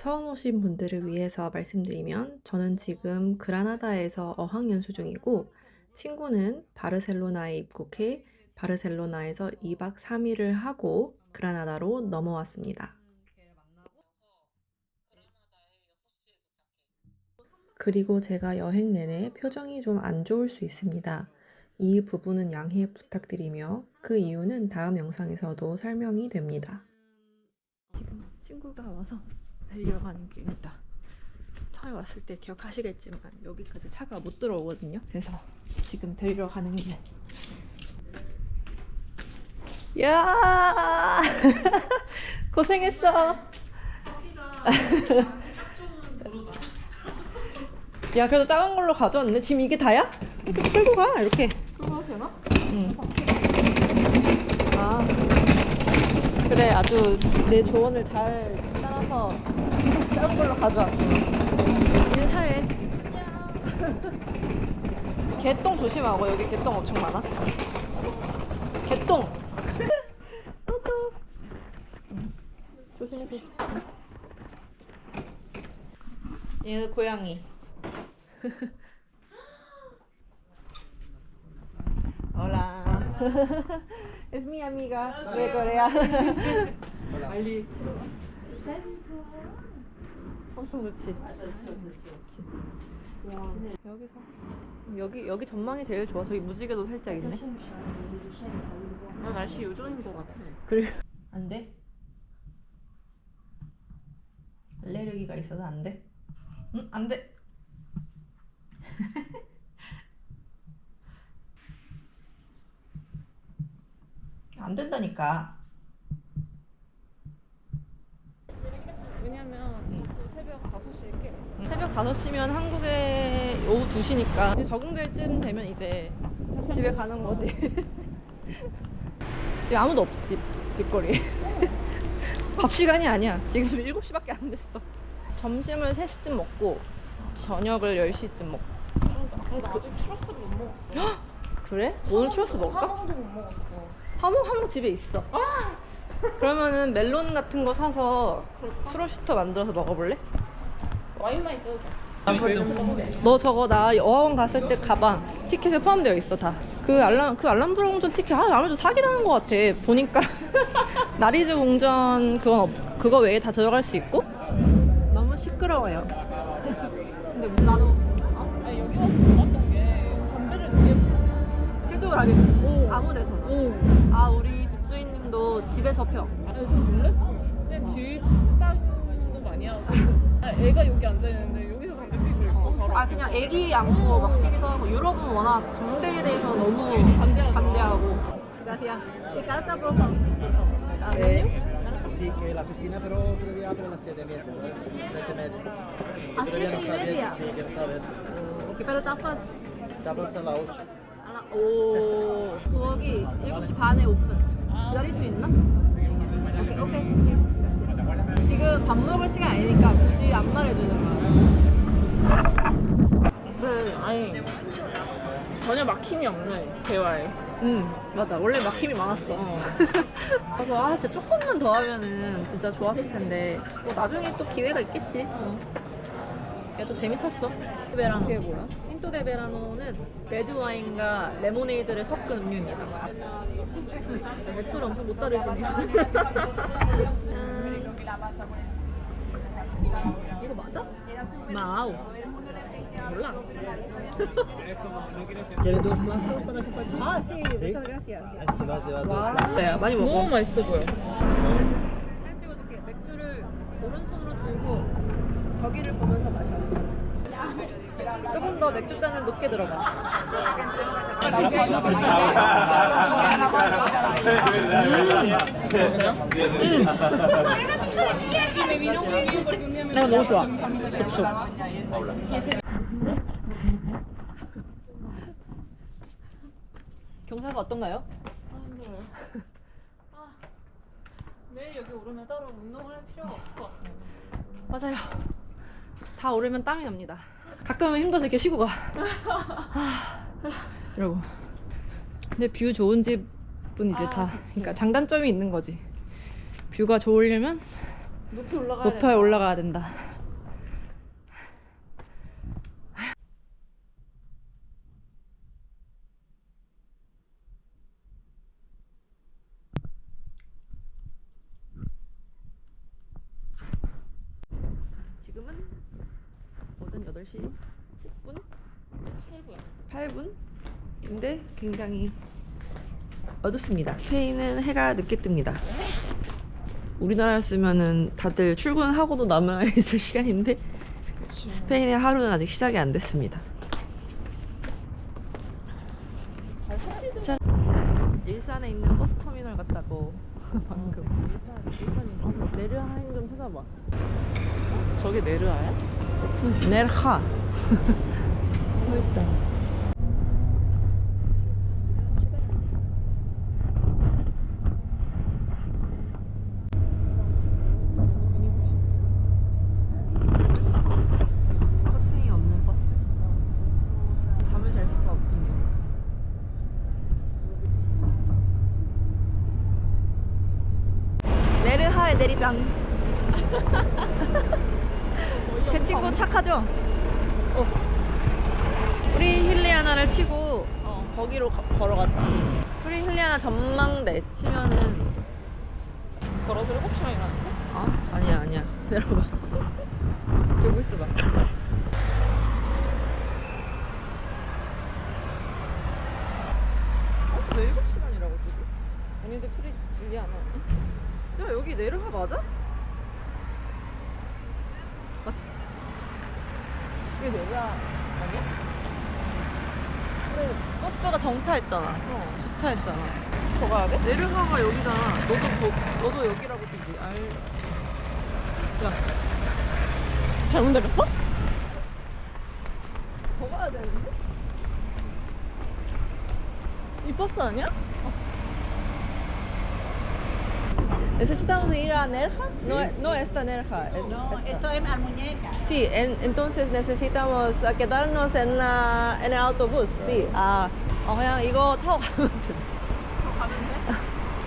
처음 오신 분들을 위해서 말씀드리면 저는 지금 그라나다에서 어학연수 중이고 친구는 바르셀로나에 입국해 바르셀로나에서 2박 3일을 하고 그라나다로 넘어왔습니다. 그리고 제가 여행 내내 표정이 좀 안 좋을 수 있습니다. 이 부분은 양해 부탁드리며 그 이유는 다음 영상에서도 설명이 됩니다. 지금 친구가 와서 데리러가는 길입니다. 처음에 왔을 때 기억하시겠지만 여기까지 차가 못 들어오거든요. 그래서 지금 데리러 가는 길. 야 고생했어. 야 그래도 작은 걸로 가져왔네. 지금 이게 다야? 이렇게 끌고 가 이렇게. 그거 되나? 응. 아 그래 아주 내 조언을 잘 따라서 작은 걸로 가져왔어. 인사해. 개똥 조심하고 여기 개똥 엄청 많아. 개똥. 조심해 조심. 얘는 고양이. Hola. Es mi amiga de Corea. 빨리. 엄청 좋지. 와. 여기서 여기 전망이 제일 좋아. 저기 무지개도 살짝 있네. 아, 날씨 요정인 것 같아. 그래. 안 돼? 알레르기가 있어서 안 돼? 응? 안 돼. 안 된다니까. 왜냐면 자꾸 새벽 5시에 깨. 새벽 5시면 한국에 오후 2시니까 이제 적응될 쯤 되면 이제 집에 가는 거지. 지금 아무도 없지, 길거리에. 밥 시간이 아니야. 지금 7시밖에 안 됐어. 점심을 3시쯤 먹고 저녁을 10시쯤 먹고. 나 아직 추러스를 못 먹었어. 그래? 오늘 추러스 먹을까? 하몽도 못 먹었어. 하몽 집에 있어. 그러면은 멜론 같은 거 사서 그럴까? 프로슈터 만들어서 먹어볼래? 와인만 있어도 돼. 너 저거 나 어학원 갔을 때 가방 티켓에 포함되어 있어 다. 그 알람브라 공전 티켓 아무래도 사기당한 것 같아. 보니까 나리즈 공전 그거 외에 다 들어갈 수 있고. 너무 시끄러워요. 근데 무슨 나도 아니, 여기 와서 몰랐던 게 담배를 되게 캐주얼하게 오. 아무 데서나. 오. 아 우리 집주인님도 집에서 펴. 아니, 좀 놀랐어. 그냥 뒷땅도 많이 하고. 아, 애가 여기 앉아있는데 여기서 담배 피고 있고 바로. 아 그냥 애기 안고 막 피기도 하고 유럽은 워낙 담배에 대해서 너무 반대하고. Gracias. ¿Y carta por favor? 네. Sì, che la cucina però devi aprire la 7 metri, 7 metri. A Todavía no 7 y está media. abierto, sí, que no está abierto. Ok, pero tapas. Tapas a las 8. 오. 부엌이 7시 반에 오픈. 기다릴 수 있나? 오케이, 오케이. 지금 밥 먹을 시간 아니니까 굳이 안 말해주는 거야. 그래, 아니 전혀 막힘이 없네 대화에. 맞아. 원래 막힘이 많았어. 그래서 아 진짜 조금만 더 하면은 진짜 좋았을 텐데 뭐 나중에 또 기회가 있겠지. 얘도 재밌었어. 베라노. 그게 뭐야? 틴토 데 베라노는 레드 와인과 레모네이드를 섞은 음료입니다. 맥주를 엄청 못 따르시네요. 이거 맞아? 마우. 몰라. ¿Quieres dos platos para compartir? 아, sí. Sí. muchas gracias. Vas. 와. 네, 많이 먹어. 너무 맛있어 보여. 사진 찍어줄게. 맥주를 오른손으로 들고 저기를 보면서 마셔. 조금 더 맥주잔을 높게 들어가. 내가 너무 좋아. 고추. 경사가 어떤가요? 매일 여기 오르면 따로 운동을 할 필요가 없을 것 같습니다. 맞아요. 다 오르면 땀이 납니다. 가끔은 힘들어서 이렇게 쉬고 가. 이러고. 근데 뷰 좋은 집은 이제 다, 그치. 그러니까 장단점이 있는 거지. 뷰가 좋으려면 높이 올라가야 높이 올라가야 된다. 지금은 오전 8시 10분? 8분인데 굉장히 어둡습니다. 스페인은 해가 늦게 뜹니다. 우리나라였으면은 다들 출근하고도 남아 있을 시간인데 스페인의 하루는 아직 시작이 안 됐습니다. 일산에 있는 버스 터미널 같다고 방금. 일산이 네르하인 좀 찾아봐. 저게 네르아야? 네르하. 서 있잖아. 커튼이 없는 버스. 잠을 잘 수가 없군요. 네르하에 내리장. 제 친구 착하죠? 프리 힐리아나를 치고 거기로 걸어가자. 프리 힐리아나 전망대 치면은 걸어서 7시간이 나는데? 아니야 내려봐. 들고 있어봐. 왜 7시간이라고 뜨지? 아니 근데 풀이 질리 안 하네. 야 여기 네르하 맞아? 이게 네르아 아니야? 근데 버스가 정차했잖아. 주차했잖아. 더 가야 돼? 네르하가 여기잖아. 너도 여기라고 뜨지. 야, 잘못 내렸어? 더 가야 되는데? 이 버스 아니야? ¿Necesitamos ir a Nerja? No está Nerja. Esto es Almuñeca. Sí, entonces necesitamos quedarnos en el autobús. Sí. 그냥 이거 타고 가면 돼. 가면 돼?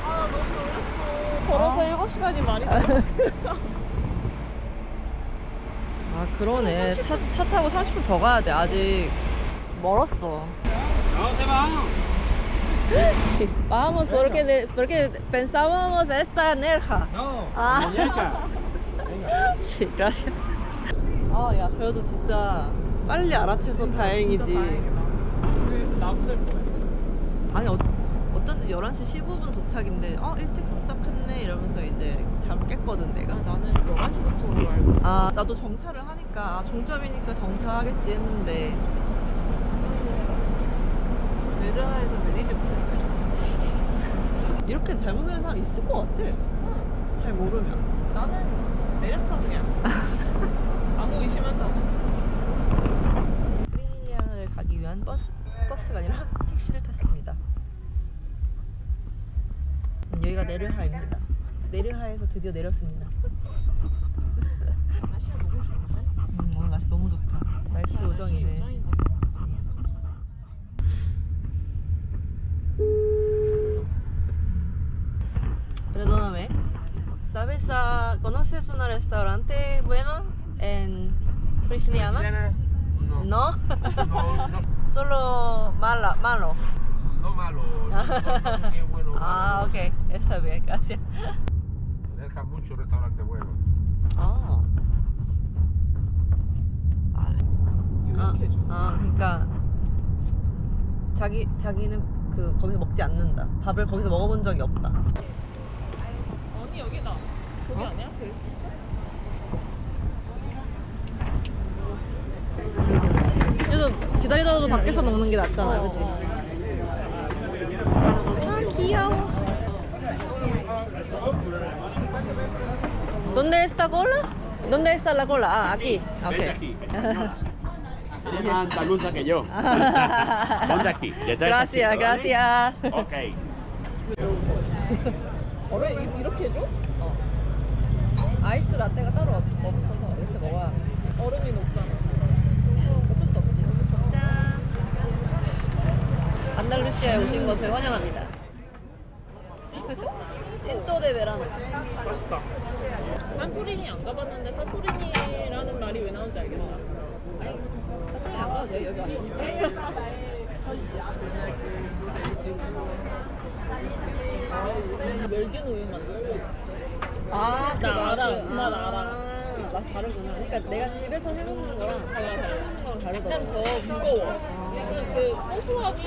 아 너무 놀랐어. 걸어서 7시간이 말이 돼? 그러네. 차 타고 30분 더 가야 돼. 아직 멀었어. Sí. Vamos, porque pensábamos esta Nerja. No, muñeca. Sí, gracias. 야, 그래도 진짜 빨리 알아채서 다행이지. 여기서 나부될 뻔했네. 아니, 어쩐지 11시 15분 도착인데, 일찍 도착했네 이러면서 이제 잠을 깼거든, 내가. 나는 11시 도착으로 알고 있어. 나도 정차를 하니까, 종점이니까 정차하겠지 했는데, 네르하에서 내리지 못했네. 이렇게 잘못 내는 사람 있을 것 같아. 잘 모르면. 나는 내렸어 그냥. 아무 의심하지 않아. 프리힐리아나를 가기 위한 버스가 아니라 택시를 탔습니다. 여기가 네르하입니다. 네르하에서 드디어 내렸습니다. 날씨가 너무 좋은데? 오늘 날씨 너무 좋다. 날씨 요정이네. 요정인가? Perdóname. ¿Sabes? ¿Conoces un restaurante bueno en Frigiliana? no, ¿No? no, Solo malo. no malo, no es bueno. Ok. Está bien, gracias. Deja mucho restaurante bueno. 유명해져. 그러니까 자기는 거기서 먹지 않는다. 밥을 거기서 먹어본 적이 없다. 언니 여기다. 거기 아니야? 벨트스? 그래도 기다리다가도 밖에서 먹는 게 낫잖아, 그치? 귀여워. ¿Dónde está cola? ¿Dónde está la cola? Aquí. Okay. Eres más andaluza que yo. Ponte aquí. Detrás de esta Gracias, silla, ¿vale? gracias. Ok. 왜 이렇게 해줘? 아이스 라떼가 따로 없어서 이렇게 먹어야 얼음이 녹잖아. 어쩔 수 없지. 짠. 안달루시아에 오신 것을 환영합니다. 틴토 데 베라노. 맛있다. 사토리니 안 가봤는데 사토리니라는 말이 왜 나온지 알겠다. 사토리 안 가도 돼. 여기 왔으니까. 멸균 우유 맛. 아, 나 알아. 그 맛 알아. 맛이 다르구나. 그러니까 내가 집에서 해먹는 거랑 해먹는 거랑 다르더라고. 약간 더 무거워. 그 고소함이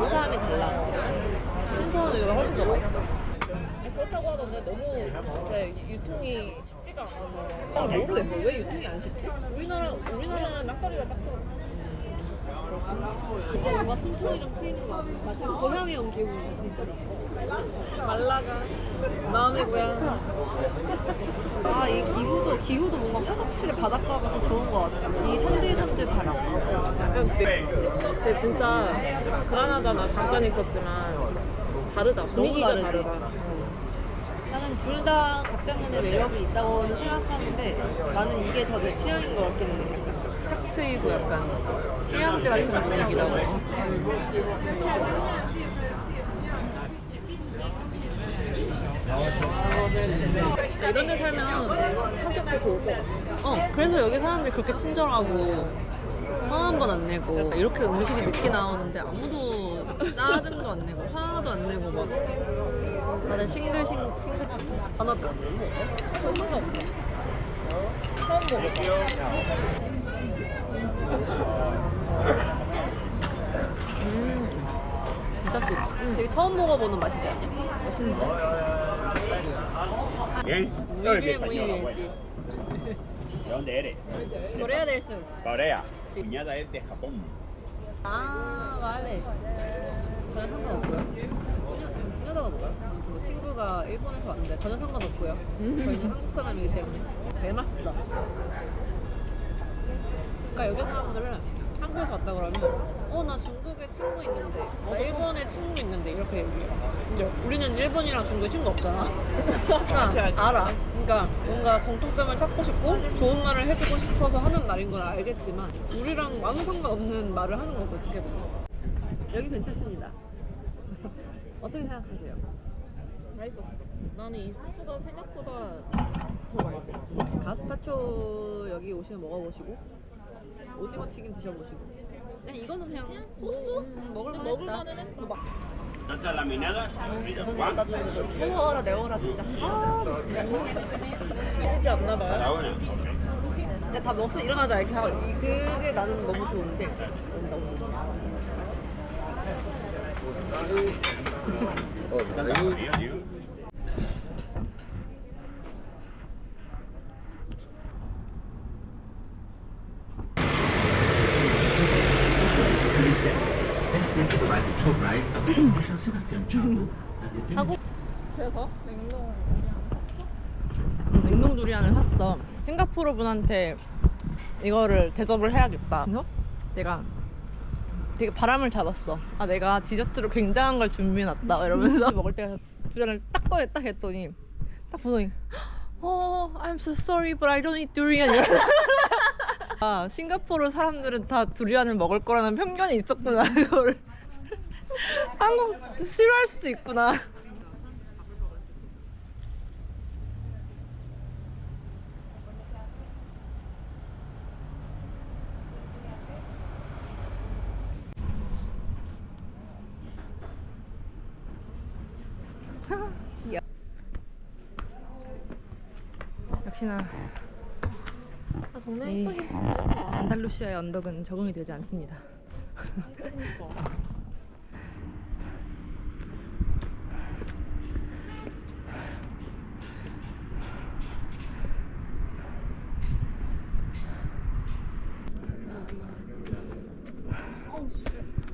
고소함이 달라. 신선한 우유가 훨씬 더 맛있어. 그렇다고 하던데 너무 진짜 유통이 쉽지가 않아서. 모르겠어. 왜 유통이 안 쉽지? 우리나라는 막걸리가 짝짝. 뭔가 숨통이 좀 트이는 것 같아. 나 지금 고향에 온 기분이야, 진짜. 말라가 마음의 고향. 아, 이 기후도 뭔가 확실히 바닷가가 더 좋은 것 같아. 이 산들산들 바람. 약간 근데 진짜 그라나다 나 잠깐 있었지만 다르다. 분위기가 다르지. 다르다. 나는 둘 다 각자만의 매력이 있다고는 생각하는데 나는 이게 더 내 취향인 것 같기는 해. 약간 탁 트이고 약간 휴양지 같은 분위기라고. 이런 데 살면 성격도 좋을 것 같아. 그래서 여기 사람들 그렇게 친절하고 화 한 번 안 내고 이렇게 음식이 늦게 나오는데 아무도 짜증도 안 내고 화도 안 내고 막 다들 싱글싱글 안 왔다. 별 상관없어. 처음 먹어. 괜찮지? 되게 처음 먹어보는 맛이지 않냐? 맛있는데? Bien. Muy bien, muy bien, sí. ¿De dónde eres? Corea del Sur. Corea. Mi cuñada es de Japón. 아, vale. 전혀 상관없고요. 여자가 뭐가요? 아무튼 뭐 친구가 일본에서 왔는데 전혀 상관없고요. 저희는 한국 사람이기 때문에 대맛이다. 그러니까 여기 사람들은 한국에서 왔다 그러면 나 중국에 친구 있는데 나 일본에 친구 있는데 이렇게 얘기해. 근데 우리는 일본이랑 중국에 친구 없잖아. 그러니까 알아. 그러니까 뭔가 공통점을 찾고 싶고 좋은 말을 해주고 싶어서 하는 말인 건 알겠지만 우리랑 아무 상관없는 말을 하는 거죠, 어떻게 보면. 여기 괜찮습니다. 어떻게 생각하세요? 맛있었어. 나는 이 스프가 생각보다 더 맛있었어. 가스파초 여기 오시면 먹어보시고 오징어 튀김 드셔보시고 그냥 이거는 그냥 소스? 먹을만 했다. 먹을만은 했다. Tantas laminadas, fritas, Juan, 나중에 세워라 내워라 진짜. 맛있지 않나 cada 봐요. una. 근데 다 먹고 일어나자 이렇게 하고 그게 나는 너무 좋은데 Next week, the ride tour ride of San Sebastian Chapel and the 그래서 냉동 두리안을 샀어. 싱가포르 분한테 이거를 대접을 해야겠다. 그래서 내가 되게 바람을 잡았어. 아, 내가 디저트로 굉장한 걸 준비해놨다 이러면서 먹을 때 두리안을 딱 꺼냈다 했더니 딱 보더니 I'm so sorry but I don't eat durian. 아, 싱가포르 사람들은 다 두리안을 먹을 거라는 편견이 있었구나. 그걸 한국 싫어할 수도 있구나. 역시나 동네 이 안달루시아의 언덕은 적응이 되지 않습니다.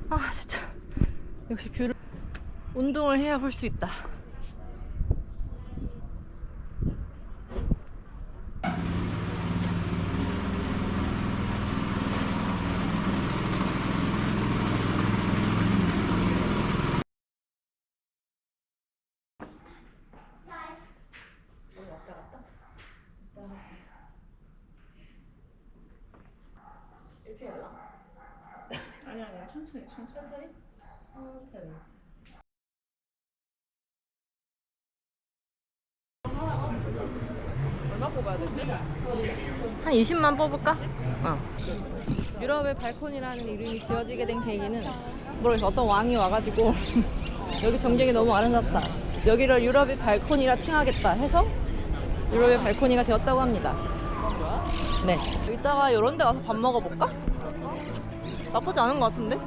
아, 진짜 역시 뷰를 운동을 해야 볼 수 있다. 이렇게 해야 되나? 아니야 천천히. 천천히? 천천히. 뽑아야 되지? 한 20만 뽑을까? 유럽의 발코니라는 이름이 지어지게 된 계기는 모르겠어. 어떤 왕이 와가지고 여기 전경이 너무 아름답다. 여기를 유럽의 발코니라 칭하겠다 해서 유럽의 발코니가 되었다고 합니다. 네. 이따가 이런 데 가서 밥 먹어볼까? 나쁘지 않은 것 같은데?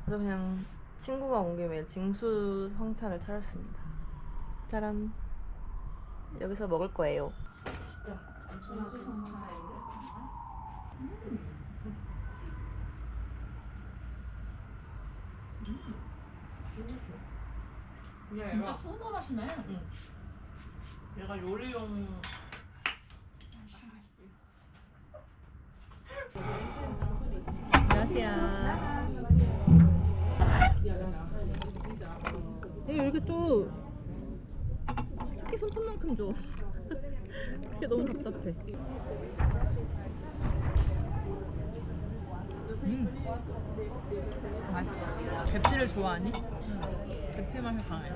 그래서 그냥 친구가 온 김에 징수 성찬을 차렸습니다. 짜란. 여기서 먹을 거예요. 진짜 징수 성찬인데. 진짜 투바 맛이네. 얘가 요리용. 왜 이렇게 좀 새끼 손톱만큼 줘. 그게 너무 답답해. 맛있어. 계피를 좋아하니? 계피 맛이 강해.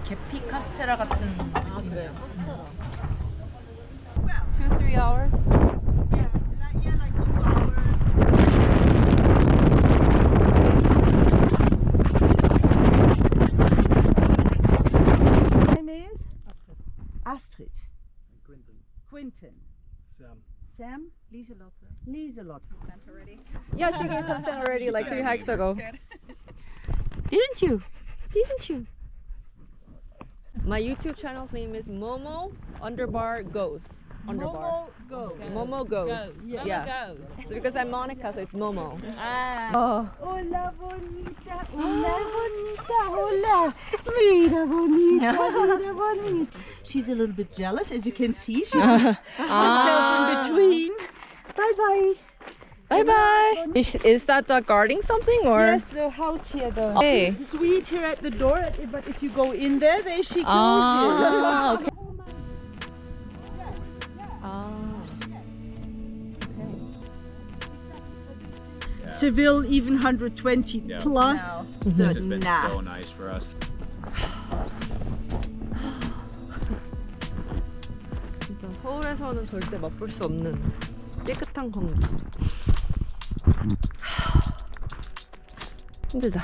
계피 카스테라 같은 느낌이야. 카스테라. 2-3 hours. like 2 hours. My name is Astrid. Quentin. Sam. Lieselotte. Yeah, she gave consent already like 3 hikes ago. Didn't you? Didn't you? My YouTube channel's name is Momo _ Goes. Momo Go. Momo Goes. Yeah. So because I'm Monica, so it's Momo. Oh. Hola bonita, hola bonita, hola. Mira bonita, mira bonita. She's a little bit jealous, as you can see. She put herself in between. Bye bye. Bye bye. Is that guarding something or? Yes, the house here, the Hey. suite here at the door. But if you go in there, she kills Ah, you. okay. Seville even 120 Yeah. plus. So This has been nah. so nice for us. 진짜 서울에서는 절대 맛볼 수 없는 깨끗한 공기. 힘들다.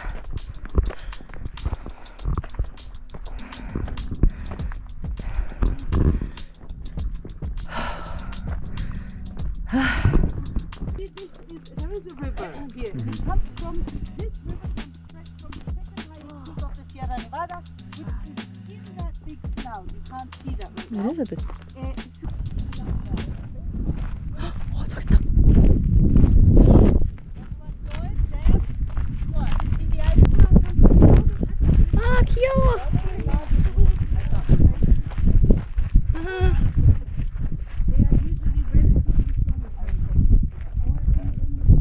There is a river here. It comes from this river comes straight from the second highest peak of the Sierra Nevada, which is in that big cloud. You can't see that right now. 엘리자베트. Uh, 저기 있다. 아, 귀여워.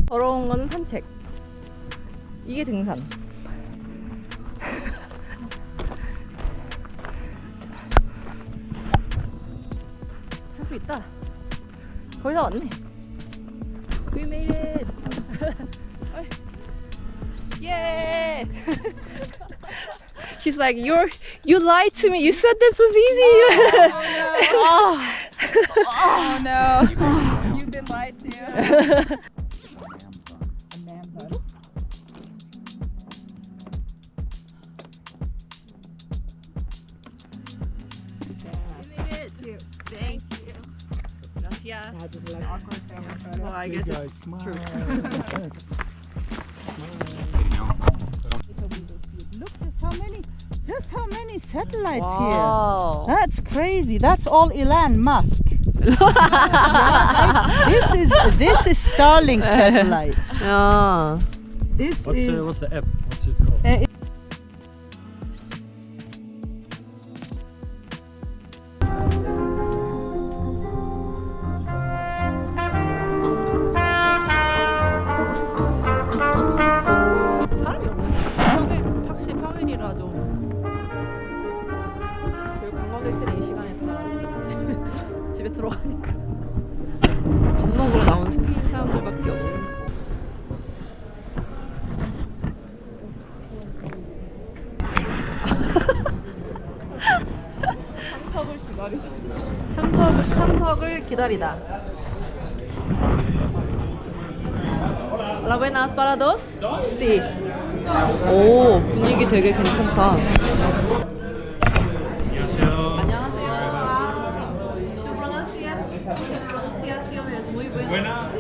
더러운 거는 산책. 이게 등산. 할 수 있다. 거의 다 왔네. We made it. Yay! She's like, you lied to me. You said this was easy. Oh no. You've been lied to. Thanks. Gracias. Well, I guess it's true. Look, just how many satellites Wow. here. That's crazy. That's all Elon Musk. This is Starlink satellites. 야. This What's is the app? What's it called? 기다리다. 참석을 기다리다. La buenas para dos? Sí. 오, 분위기 되게 괜찮다. 안녕하세요. Pronunciaciones muy buenas.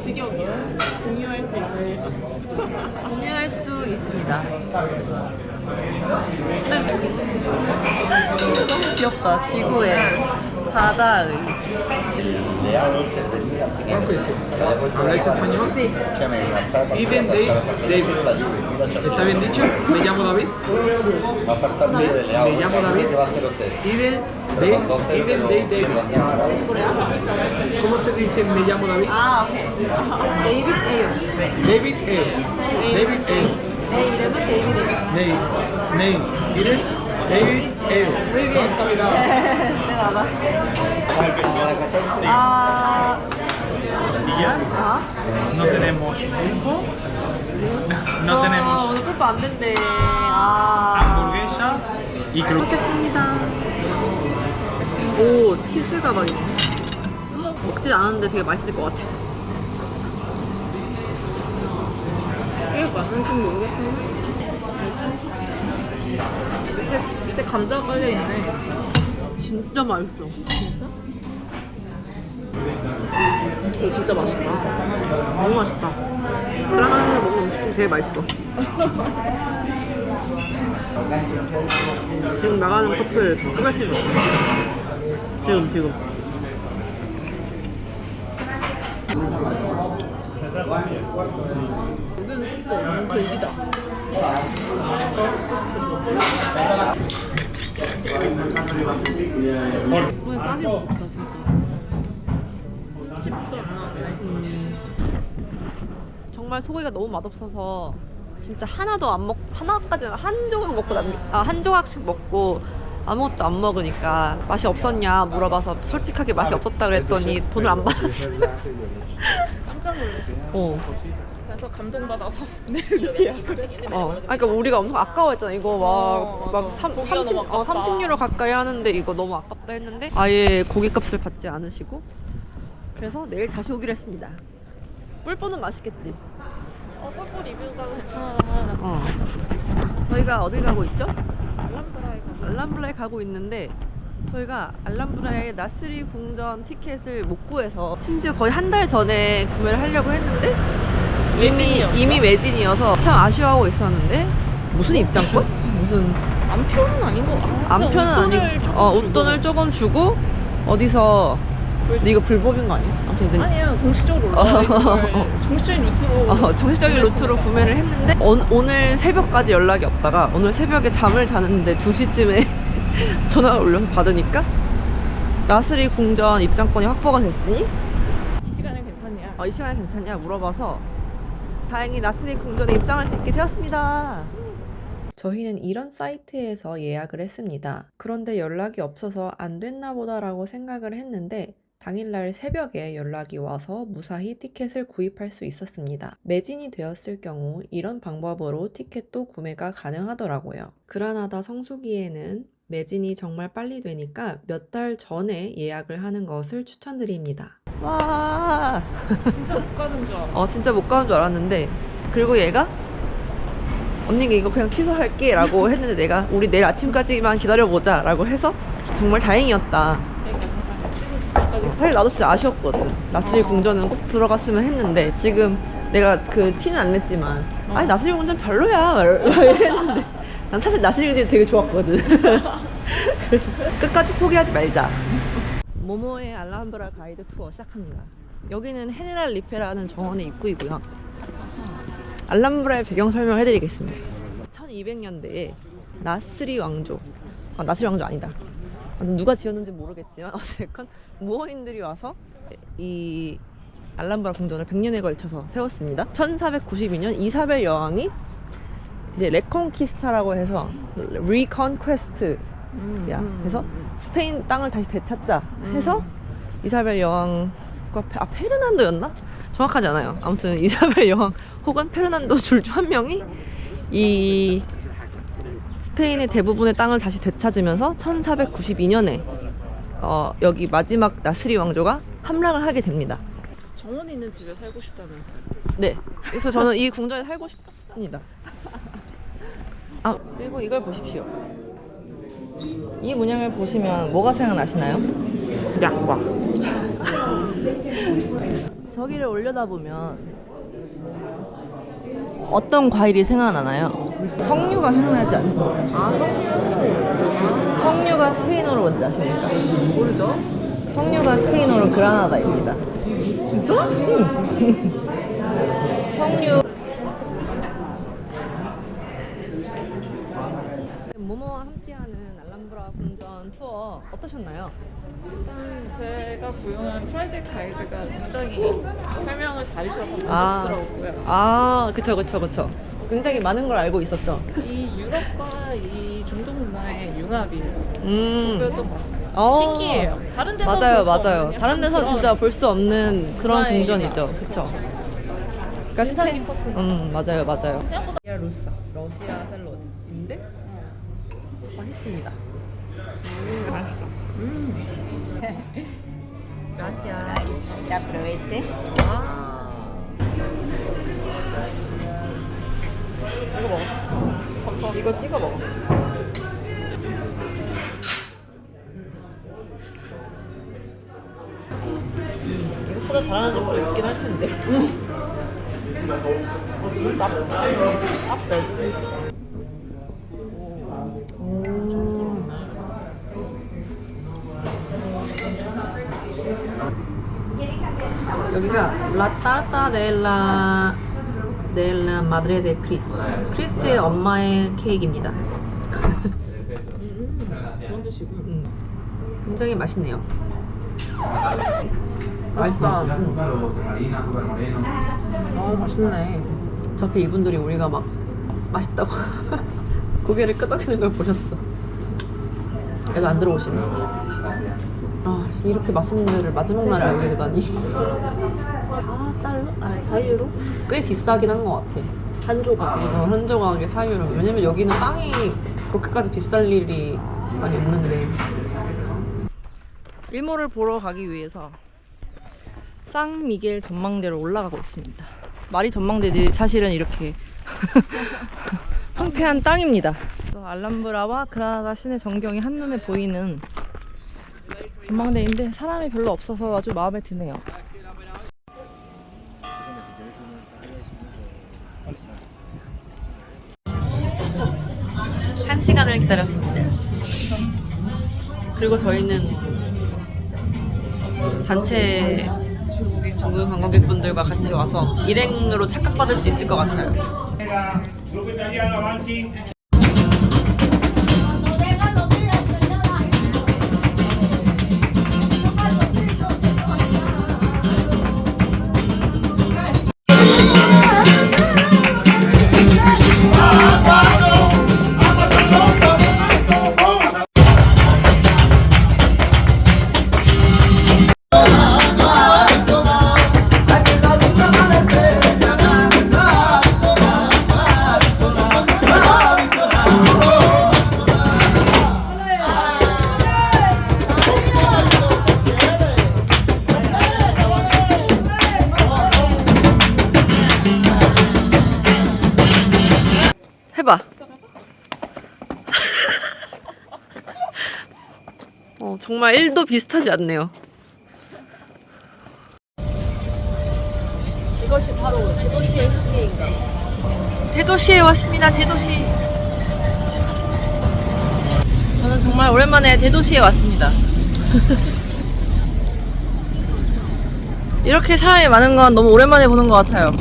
직역이요? 공유할 수 있어요? 공유할 수 있습니다. 너무 귀엽다. 지구의 바다의. ¿Habláis español? Iden de David. ¿Está bien dicho? Me llamo David. Me llamo David. Iden de David. ¿Cómo se dice me llamo David? 아, 오케이. 데이빗 에요. David A. David A. 내 이름은 데이빗 에요. Name. Iden David A. Muy bien. 네, 봐봐. 아. 아? No tenemos pulpo. No tenemos 오늘 꿀빠 안 된대. 아. hamburguesa y 먹겠습니다. 오, 치즈가 막 있네. 먹진 않았는데 되게 맛있을 것 같아. 꽤 많은지 모르겠어요. 밑에 감자 깔려 있네. 진짜 맛있어. 진짜? 이거 진짜 맛있다. 너무 맛있다. 그라나에서 먹는 음식 중 제일 맛있어. 지금 나가는 커플 끝까지 먹어. 지금. 여기는 소스 없는 절기다. 오늘 싸게 먹었다 진짜. 10도 안 나왔네. 정말 소고기가 너무 맛없어서 진짜 하나도 안 먹, 하나까지 한 조각 먹고 한 조각씩 먹고 아무것도 안 먹으니까 맛이 없었냐 물어봐서 솔직하게 맛이 없었다 그랬더니 돈을 안 받았어. 깜짝 놀랐어. 어. 그래서 감동받아서 내일도 예약을 했대. 그러니까 우리가 엄청 아까워했잖아. 이거 막 맞아. 고기가 너무 아깝다. 30유로 가까이 하는데 이거 너무 아깝다 했는데 아예 고깃값을 받지 않으시고 그래서 내일 다시 오기로 했습니다. 뿔뽀는 맛있겠지? 꿀꿀 리뷰가 괜찮아. 저희가 어딜 가고 있죠? 알람브라에 가서. 알람브라에 가고 있는데 저희가 알람브라의 나스리 궁전 티켓을 못 구해서 심지어 거의 한 달 전에 구매를 하려고 했는데 이미 매진이어서 참 아쉬워하고 있었는데 무슨 입장권? 무슨 안표는 아닌 거 같아. 안표는 아니고 웃돈을 조금 주고 어디서 근데 이거 불법인 거 아니야? 아무튼 아니에요. 공식적으로 올라와 이걸 정식적인 루트로 정식적인 루트로 구매를 했는데 오늘 새벽까지 연락이 없다가 오늘 새벽에 잠을 자는데 2시쯤에 전화를 올려서 받으니까 나스리 궁전 입장권이 확보가 됐으니 이 시간에 괜찮냐? 이 시간에 괜찮냐 물어봐서 다행히 나스리 궁전에 입장할 수 있게 되었습니다. 저희는 이런 사이트에서 예약을 했습니다. 그런데 연락이 없어서 안 됐나 보다라고 생각을 했는데 당일날 새벽에 연락이 와서 무사히 티켓을 구입할 수 있었습니다. 매진이 되었을 경우 이런 방법으로 티켓도 구매가 가능하더라고요. 그라나다 성수기에는 매진이 정말 빨리 되니까 몇 달 전에 예약을 하는 것을 추천드립니다. 와 진짜 못 가는 줄 알았어. 진짜 못 가는 줄 알았는데 그리고 얘가 언니 이거 그냥 취소할게 라고 했는데 내가 우리 내일 아침까지만 기다려보자 라고 해서 정말 다행이었다. 사실 나도 진짜 아쉬웠거든. 나스리 궁전은 꼭 들어갔으면 했는데 지금 내가 그 티는 안 냈지만 아니 나스리 궁전 별로야 이랬는데 난 사실 나스리 궁전이 되게 좋았거든. 그래서 끝까지 포기하지 말자. 모모의 알람브라 가이드 투어 시작합니다. 여기는 헤네랄 리페라는 정원의 입구이고요. 알람브라의 배경 설명을 해드리겠습니다. 1200년대에 나스리 왕조, 나스리 왕조 아니다. 누가 지었는지 모르겠지만 어쨌건 무어인들이 와서 이 알람브라 궁전을 100년에 걸쳐서 세웠습니다. 1492년 이사벨 여왕이 이제 레콘키스타라고 해서 리컨퀘스트 그래서 스페인 땅을 다시 되찾자 해서 이사벨 여왕과 페르난도였나? 정확하지 않아요. 아무튼 이사벨 여왕 혹은 페르난도 둘 중 한 명이 이 스페인의 대부분의 땅을 다시 되찾으면서 1492년에 여기 마지막 나스리 왕조가 함락을 하게 됩니다. 정원이 있는 집에 살고 싶다면서요? 네. 그래서 저는 이 궁전에 살고 싶습니다. 아, 그리고 이걸 보십시오. 이 문양을 보시면 뭐가 생각나시나요? 약과. 저기를 올려다보면 어떤 과일이 생각나나요? 석류가 생각나지 않습니까? 석류가 스페인어로 뭔지 아십니까? 모르죠? 석류가 스페인어로 그라나다입니다. 진짜? 석류. 모모와 함께하는 알람브라 궁전 투어 어떠셨나요? 일단 제가 구용한 프라이드 가이드가 굉장히 설명을 잘해주셔서 아. 만족스러웠고요. 그쵸. 굉장히 많은 걸 알고 있었죠. 이 유럽과 이 중동 문화의 융합이에요. 보였던 것 같습니다. 어. 신기해요. 다른 데서 맞아요. 볼수 없는 다른 데서 그런 진짜 볼 수 없는 그런 문화의 궁전이죠. 융합. 그쵸. 그러니까 인상 깊었습니다. 맞아요. 생각보다 러시아 샐러드인데 맛있습니다. 맛있어. Que aproveche. 이거 먹어. 이거 찍어 먹어. 이것보다 잘하는 집도 있긴 할 텐데. 여기가 라 타르타 델라 마드레 데 크리스의 엄마의 케이크입니다. 그런 뜻이고. 굉장히 맛있네요. 맛있다. 맛있네. 저 앞에 이분들이 우리가 막 맛있다고 고개를 끄덕이는 걸 보셨어. 그래도 안 들어오시네. 아, 이렇게 맛있는 데를 마지막 날에 알게 되다니. 4달러? 아니 4유로? 꽤 비싸긴 한 것 같아. 한 조각. 한 조각에 4유로. 왜냐면 여기는 빵이 그렇게까지 비쌀 일이 많이 없는데. 일몰을 보러 가기 위해서 쌍미겔 전망대로 올라가고 있습니다. 말이 전망대지 사실은 이렇게 황폐한 땅입니다. 알람브라와 그라나다 시내 전경이 한눈에 보이는 전망대인데 사람이 별로 없어서 아주 마음에 드네요. 1시간을 기다렸습니다. 그리고 저희는 단체 중국 관광객분들과 같이 와서 일행으로 착각받을 수 있을 것 같아요. 해봐. 정말 1도 비슷하지 않네요. 이것이 바로 대도시의 흑리인가. 대도시에 왔습니다. 대도시. 저는 정말 오랜만에 대도시에 왔습니다. 이렇게 사람이 많은 건 너무 오랜만에 보는 것 같아요.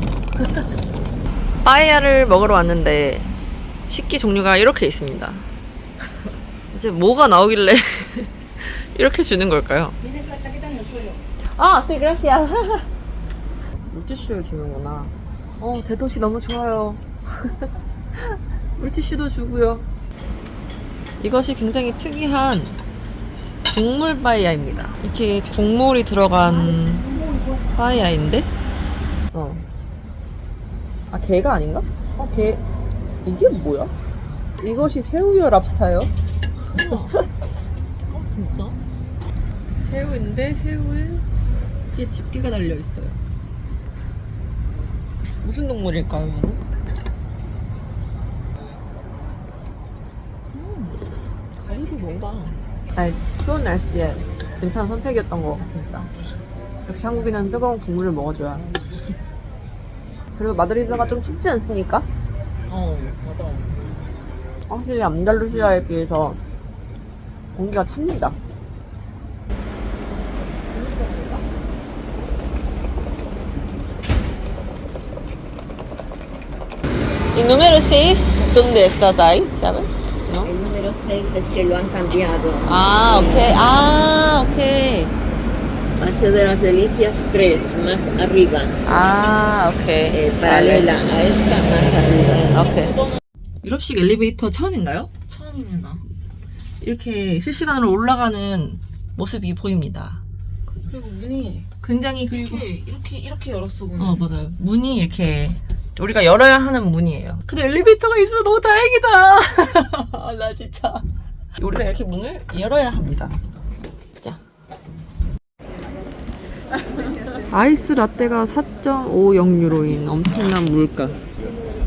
빠에야를 먹으러 왔는데 식기 종류가 이렇게 있습니다. 이제 뭐가 나오길래 이렇게 주는 걸까요? 아, sí, gracias. 물티슈를 주는구나. 대도시 너무 좋아요. 물티슈도 주고요. 이것이 굉장히 특이한 국물 빠에야입니다. 이렇게 국물이 들어간 빠에야인데 아, 게가 아닌가? 게. 이게 뭐야? 이것이 새우요, 랍스타요? 진짜? 새우인데 새우에 이게 집게가 달려 있어요. 무슨 동물일까요, 얘는? 가리비 뭔가. 아니, 추운 날씨에 괜찮은 선택이었던 것 같습니다. 역시 한국인은 뜨거운 국물을 먹어줘야. 그리고 마드리드가 좀 춥지 않습니까? 맞아. 확실히 안달루시아에 비해서 공기가 찹니다. ¿Y número 6? ¿Dónde estás ahí? ¿Sabes? ¿No? El número 6 es que lo han cambiado. Ah, ok. Ah, ok. Paseo de las Delicias 3, más arriba. Ah, ok. Paralela a esta, más arriba. 오케이. 유럽식 엘리베이터 처음인가요? 처음입니다. 이렇게 실시간으로 올라가는 모습이 보입니다. 그리고 문이 굉장히 그리고 이렇게 열었어, 문이. 맞아요. 문이 이렇게 우리가 열어야 하는 문이에요. 근데 엘리베이터가 있어. 너무 다행이다. 나 진짜 우리가 이렇게 문을 열어야 합니다. 자. 아이스 라떼가 4.50유로인 엄청난 물가.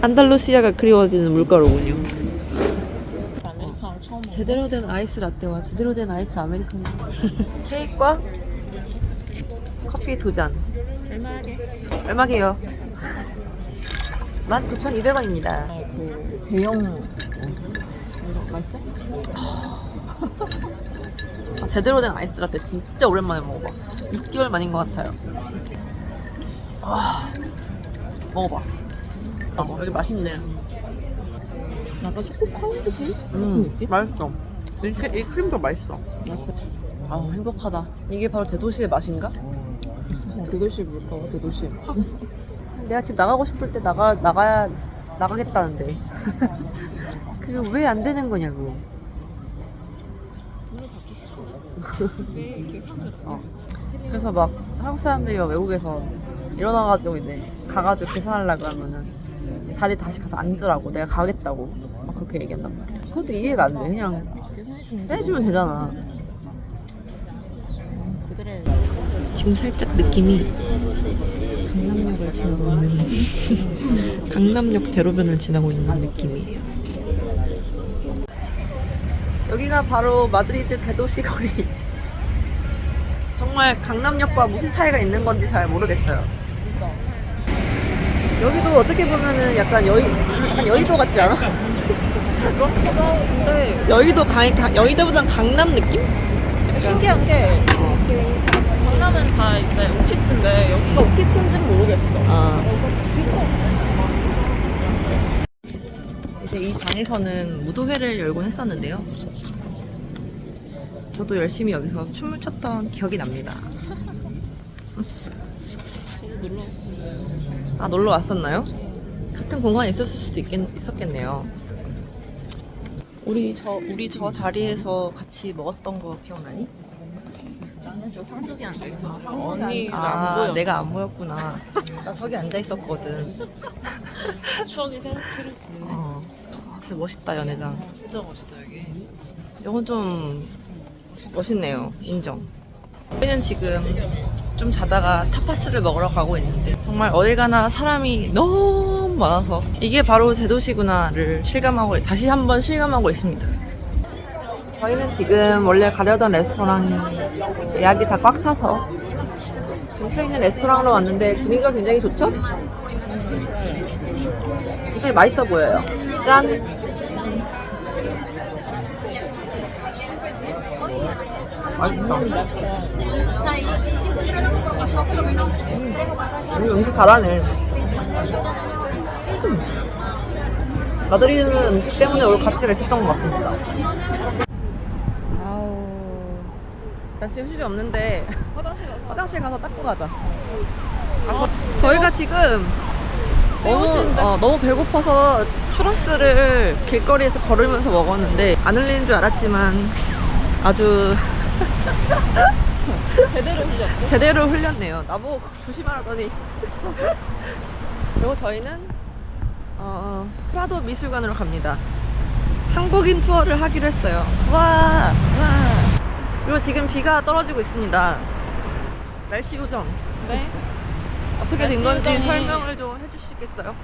안달루시아가 그리워지는 물가로군요. 아메리카노 처음 먹어. 제대로 된 아이스 라떼와 제대로 된 아이스 아메리카노. 케이크와 커피 2잔. 얼마게요? 19,200원입니다. 그 대형 이거 맛있어? 제대로 된 아이스 라떼 진짜 오랜만에 먹어봐. 6개월 만인 것 같아요. 먹어봐. 여기 맛있네. 약간 초코 파운드 케이크 같은 느낌? 맛있어. 이 크림도 맛있어. 행복하다. 이게 바로 대도시의 맛인가? 대도시 물가와 대도시. 내가 집 나가고 싶을 때 나가겠다는데. 그게 왜 안 되는 거냐고. 그래서 막 한국 사람들이 외국에서 일어나가지고 이제 가가지고 계산하려고 하면은 자리 다시 가서 앉으라고 내가 가겠다고 막 그렇게 얘기한단 말이야. 그것도 이해가 안 돼. 그냥 해주면 되잖아. 그들의 지금 살짝 느낌이 강남역을 지나고 있는 강남역 대로변을 지나고 있는 느낌이에요. 여기가 바로 마드리드 대도시 거리. 정말 강남역과 무슨 차이가 있는 건지 잘 모르겠어요. 여기도 어떻게 보면은 약간 여의도 같지 않아? 근데 여의도보단 강남 느낌? 신기한 게 강남은 다 이제 오피스인데 여기가 오피스인지는 모르겠어. 이제 이 방에서는 무도회를 열곤 했었는데요. 저도 열심히 여기서 춤을 췄던 기억이 납니다. 놀러 왔었어요. 놀러 왔었나요? 같은 공간에 있었을 수도 있었겠네요. 우리 저 자리에서 같이 먹었던 거 기억나니? 나는 저 상석에 앉아 있어. 언니가 안 보였어. 내가 안 보였구나. 나 저기 앉아 있었거든. 추억이 새록새록 돋네. 진짜 멋있다, 연회장. 진짜 멋있다 여기. 이건 좀 멋있네요. 인정. 저희는 지금 좀 자다가 타파스를 먹으러 가고 있는데 정말 어딜 가나 사람이 너무 많아서 이게 바로 대도시구나를 다시 한번 실감하고 있습니다. 저희는 지금 원래 가려던 레스토랑이 예약이 다 꽉 차서 근처에 있는 레스토랑으로 왔는데 분위기가 굉장히 좋죠? 굉장히 맛있어 보여요. 짠! 맛있다. 우리 음식 잘하네. 마드리드는 음식 때문에 올 가치가 있었던 것 같습니다. 나 지금 휴지 없는데 화장실 가서 닦고 가자. 저희가 지금 너무 배고파서 추러스를 길거리에서 걸으면서 먹었는데 안 흘리는 줄 알았지만 아주 제대로 흘렸고. 제대로 흘렸네요. 나보고 조심하라더니. 그리고 저희는 프라도 미술관으로 갑니다. 한국인 투어를 하기로 했어요. 와. 그리고 지금 비가 떨어지고 있습니다. 날씨 요정. 네. 어떻게 된 날씨 건지 요정이- 설명을 좀 해주시겠어요?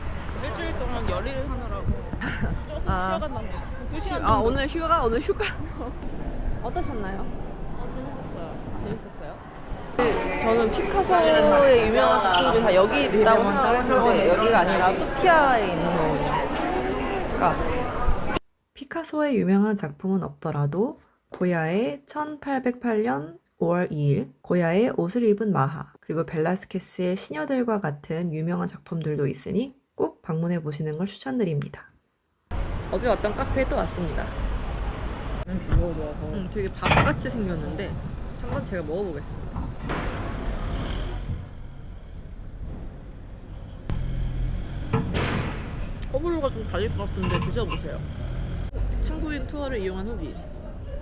일주일 동안 열일 하느라고 조금 아. 쉬어간단 말이야. 2시간 정도. 아 오늘 휴가. 어떠셨나요? 재밌었어요. 저는 피카소의 유명한 작품들이 다 여기 있다고 생각을 했는데 여기가 아니라 소피아에 있는 거거든요. 그러니까 피카소의 유명한 작품은 없더라도 고야의 1808년 5월 2일 고야의 옷을 입은 마하 그리고 벨라스케스의 시녀들과 같은 유명한 작품들도 있으니 꼭 방문해 보시는 걸 추천드립니다. 어제 왔던 카페에 또 왔습니다. 되게 밥같이 생겼는데 한번 제가 먹어보겠습니다. 호불호가 좀 갈릴 것 같은데 드셔보세요. 한국인 투어를 이용한 후기.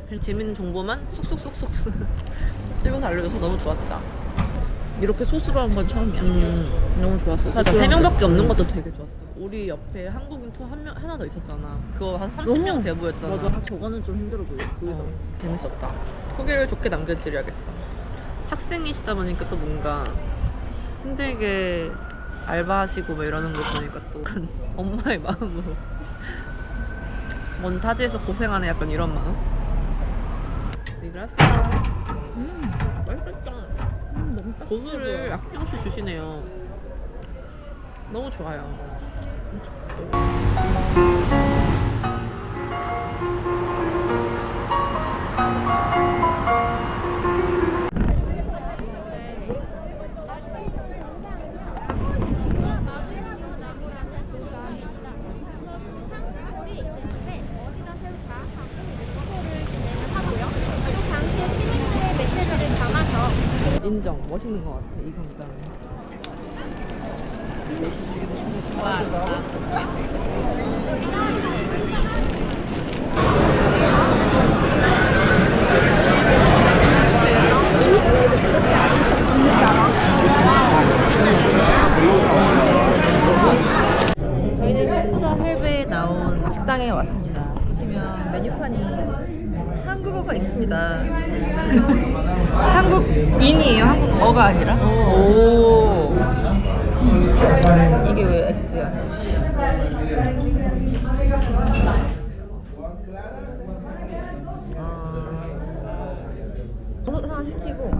그냥 재밌는 정보만 쏙쏙쏙쏙 찍어서 알려줘서 너무 좋았다. 이렇게 소스로 한 건 처음이야. 너무 좋았어. 맞아, 3명밖에 없는 것도 되게 좋았어. 우리 옆에 한국인 투어 하나 더 있었잖아. 그거 한 30명 돼 보였잖아. 맞아. 저거는 좀 힘들어 보여. 재밌었다. 후기를 좋게 남겨드려야겠어. 학생이시다 보니까 또 뭔가 힘들게 알바하시고 뭐 이러는 거 보니까 또 약간 엄마의 마음으로 먼 타지에서 고생하네 약간 이런 마음. 그라스야. 맛있겠다. 너무 딱 고수를 아낌없이 주시네요. 너무 좋아요. 인정. 멋있는 것 같아, 이 광장은. 저희는 꽃보다 8배에 나온 식당에 왔습니다. 보시면 메뉴판이 한국어가 있습니다. 한국인이에요? 한국어가 아니라? 오. 이게 왜 X야? 하나 시키고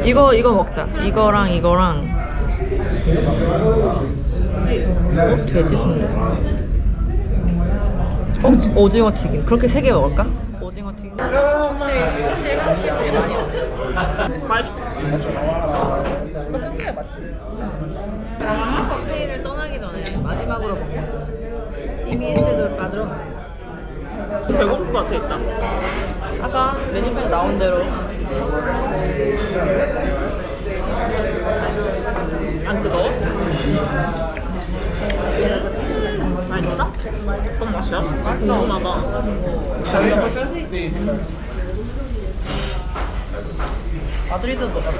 이거 먹자. 이거랑 돼지 순대. 오징어 튀김. 그렇게 3개 먹을까? 오징어 튀김. 확실히 한국인들이 많이 먹네. 이거 순대 맞지? 스페인을 떠나기 전에 마지막으로 먹는 이미엔테도 빠드로. 배고플 것 같아, 일단. 아까 메뉴판에 나온 대로 안 뜨거워? 맛있어? 어떤 맛이야? 궁금하다. 마드리드 먹었어.